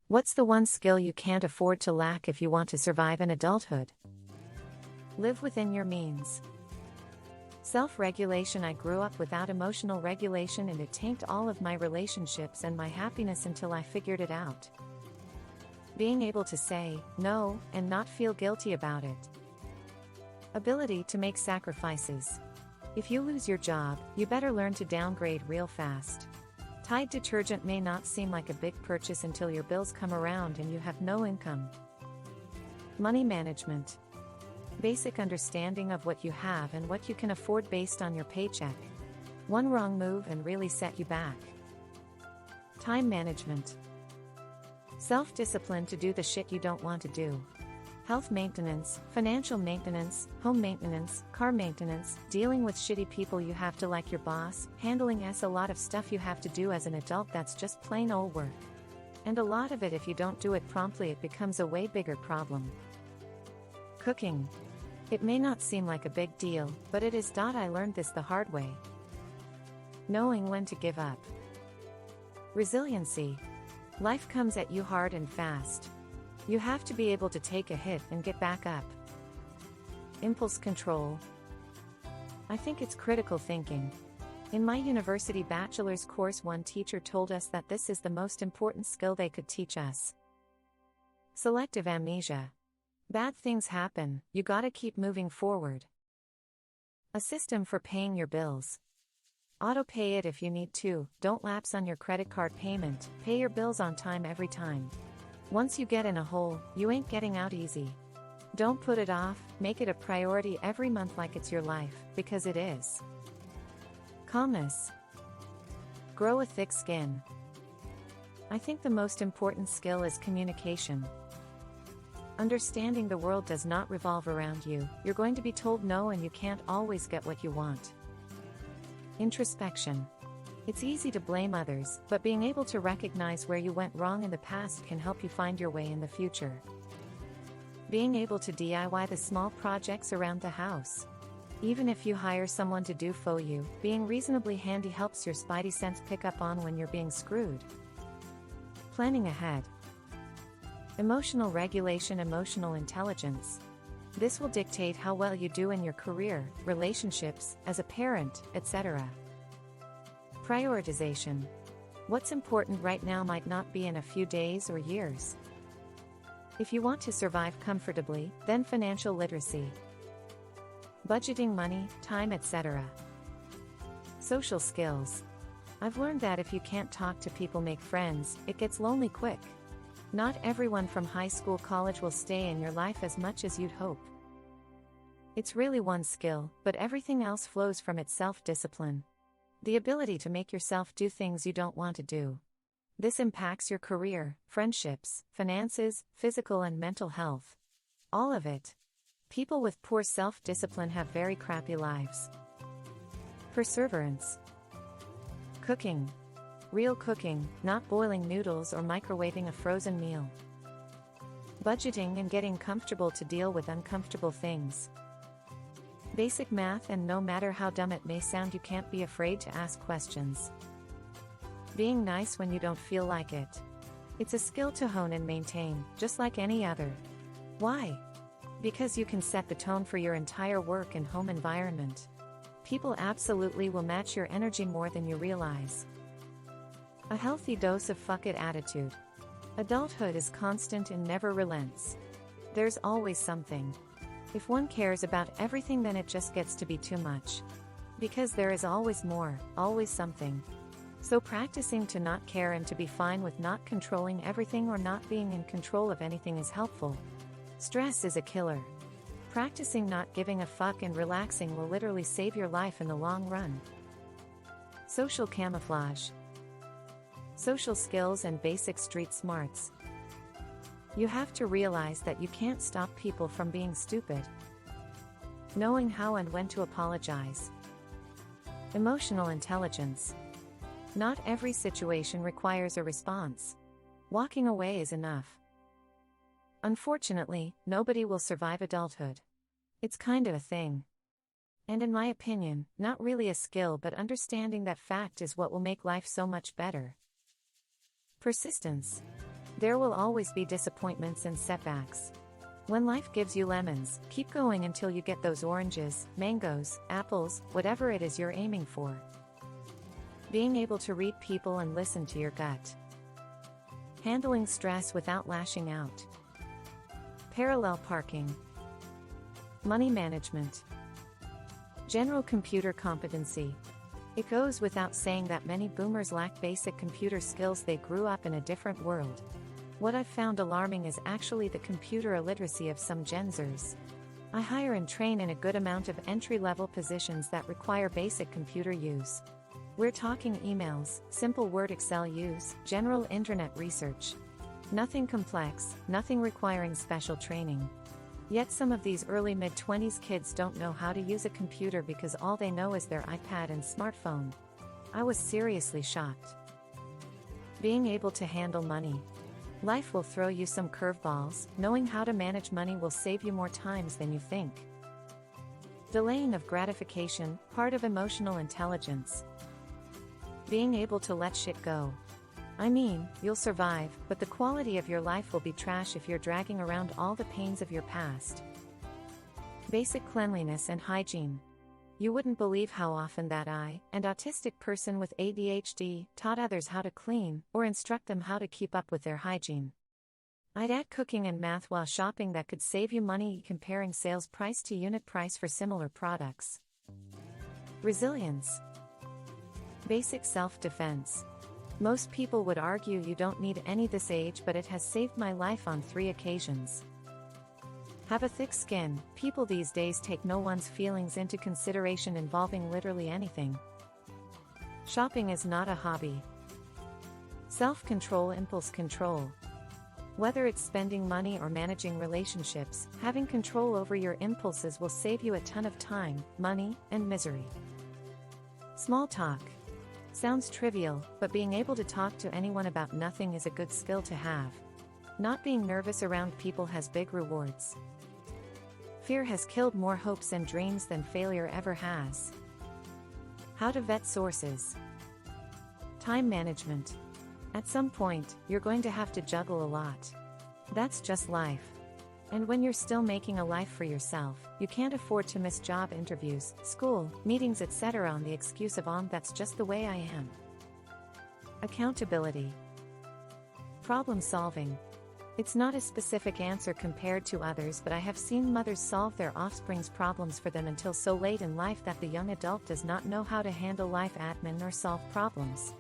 What's the one skill you can't afford to lack if you want to survive in adulthood? Live within your means. Self-regulation. I grew up without emotional regulation, and it tanked all of my relationships and my happiness until I figured it out. Being able to say no and not feel guilty about it. Ability to make sacrifices. If you lose your job, you better learn to downgrade real fast. Tide detergent may not seem like a big purchase until your bills come around and you have no income. Money management. Basic understanding of what you have and what you can afford based on your paycheck. One wrong move and really set you back. Time management. Self-discipline to do the shit you don't want to do. Health maintenance, financial maintenance, home maintenance, car maintenance, dealing with shitty people you have to like your boss, handling a lot of stuff you have to do as an adult that's just plain old work. And a lot of it, if you don't do it promptly, it becomes a way bigger problem. Cooking. It may not seem like a big deal, but it is. I learned this the hard way. Knowing when to give up. Resiliency. Life comes at you hard and fast. You have to be able to take a hit and get back up. Impulse control. I think it's critical thinking. In my university bachelor's course, one teacher told us that this is the most important skill they could teach us. Selective amnesia. Bad things happen, you gotta keep moving forward. A system for paying your bills. Auto-pay it if you need to, don't lapse on your credit card payment, pay your bills on time every time. Once you get in a hole, you ain't getting out easy. Don't put it off, make it a priority every month like it's your life, because it is. Calmness. Grow a thick skin. I think the most important skill is communication. Understanding the world does not revolve around you, you're going to be told no and you can't always get what you want. Introspection. It's easy to blame others, but being able to recognize where you went wrong in the past can help you find your way in the future. Being able to DIY the small projects around the house. Even if you hire someone to do for you, being reasonably handy helps your spidey sense pick up on when you're being screwed. Planning ahead. Emotional regulation. Emotional intelligence. This will dictate how well you do in your career, relationships, as a parent, etc. Prioritization. What's important right now might not be in a few days or years. If you want to survive comfortably, then financial literacy. Budgeting money, time, etc. Social skills. I've learned that if you can't talk to people, make friends, it gets lonely quick. Not everyone from high school, college will stay in your life as much as you'd hope. It's really one skill, but everything else flows from its self-discipline. The ability to make yourself do things you don't want to do. This impacts your career, friendships, finances, physical and mental health. All of it. People with poor self-discipline have very crappy lives. Perseverance. Cooking. Real cooking, not boiling noodles or microwaving a frozen meal. Budgeting and getting comfortable to deal with uncomfortable things. Basic math, and no matter how dumb it may sound, you can't be afraid to ask questions. Being nice when you don't feel like it. It's a skill to hone and maintain, just like any other. Why? Because you can set the tone for your entire work and home environment. People absolutely will match your energy more than you realize. A healthy dose of fuck it attitude. Adulthood is constant and never relents. There's always something. If one cares about everything, then it just gets to be too much. Because there is always more, always something. So practicing to not care and to be fine with not controlling everything or not being in control of anything is helpful. Stress is a killer. Practicing not giving a fuck and relaxing will literally save your life in the long run. Social camouflage. Social skills and basic street smarts. You have to realize that you can't stop people from being stupid. Knowing how and when to apologize. Emotional intelligence. Not every situation requires a response. Walking away is enough. Unfortunately, nobody will survive adulthood. It's kind of a thing. And in my opinion, not really a skill, but understanding that fact is what will make life so much better. Persistence. There will always be disappointments and setbacks. When life gives you lemons, keep going until you get those oranges, mangoes, apples, whatever it is you're aiming for. Being able to read people and listen to your gut. Handling stress without lashing out. Parallel parking. Money management. General computer competency. It goes without saying that many boomers lack basic computer skills. They grew up in a different world. What I've found alarming is actually the computer illiteracy of some Gen Zers. I hire and train in a good amount of entry-level positions that require basic computer use. We're talking emails, simple Word Excel use, general internet research. Nothing complex, nothing requiring special training. Yet some of these early mid-20s kids don't know how to use a computer because all they know is their iPad and smartphone. I was seriously shocked. Being able to handle money. Life will throw you some curveballs. Knowing how to manage money will save you more times than you think. Delaying of gratification, part of emotional intelligence. Being able to let shit go. I mean, you'll survive, but the quality of your life will be trash if you're dragging around all the pains of your past. Basic cleanliness and hygiene. You wouldn't believe how often that an autistic person with ADHD, taught others how to clean, or instruct them how to keep up with their hygiene. I'd add cooking and math while shopping that could save you money comparing sales price to unit price for similar products. Resilience. Basic self-defense. Most people would argue you don't need any this age, but it has saved my life on 3 occasions. Have a thick skin. People these days take no one's feelings into consideration involving literally anything. Shopping is not a hobby. Self-control, impulse control. Whether it's spending money or managing relationships, having control over your impulses will save you a ton of time, money, and misery. Small talk. Sounds trivial, but being able to talk to anyone about nothing is a good skill to have. Not being nervous around people has big rewards. Fear has killed more hopes and dreams than failure ever has. How to vet sources. Time management. At some point, you're going to have to juggle a lot. That's just life. And when you're still making a life for yourself, you can't afford to miss job interviews, school, meetings, etc. on the excuse of that's just the way I am. Accountability. Problem solving. It's not a specific answer compared to others, but I have seen mothers solve their offspring's problems for them until so late in life that the young adult does not know how to handle life admin or solve problems.